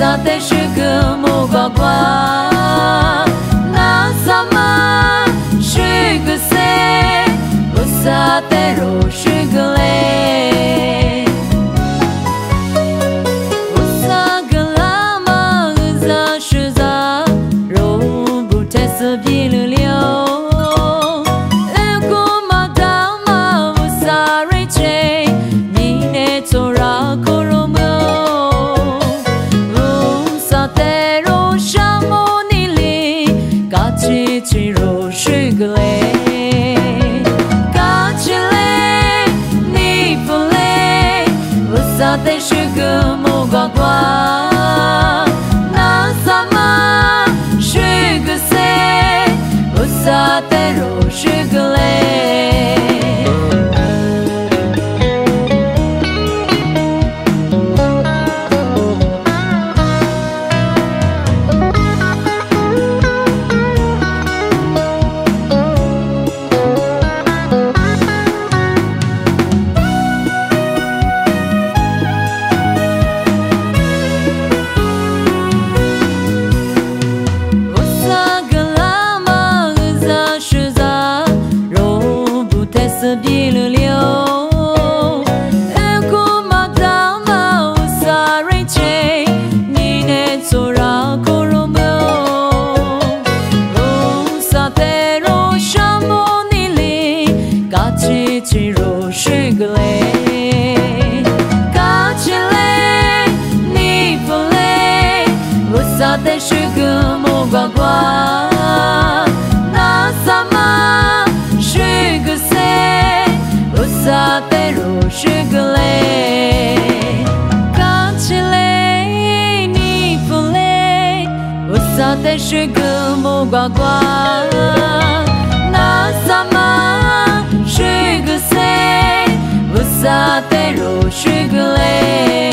萨得是个木瓜瓜，那萨玛是个谁？乌萨得肉是个嘞，乌萨个拉玛乌萨是萨，肉不太色皮溜溜。起肉是个嘞，嘎起嘞，你不嘞，我撒的是个木瓜瓜，那萨玛是个谁？我撒的肉是个嘞。色皮溜溜，古马达马乌萨瑞切，你那做拉可罗莫，乌萨德罗沙莫尼里，嘎起起罗是个嘞，嘎起嘞，你不嘞，乌萨德是个木瓜瓜，那萨玛是个谁？萨得肉是个嘞，嘎起嘞，你不嘞，我萨得是个木瓜瓜，那萨玛是个谁？我萨得肉是个嘞。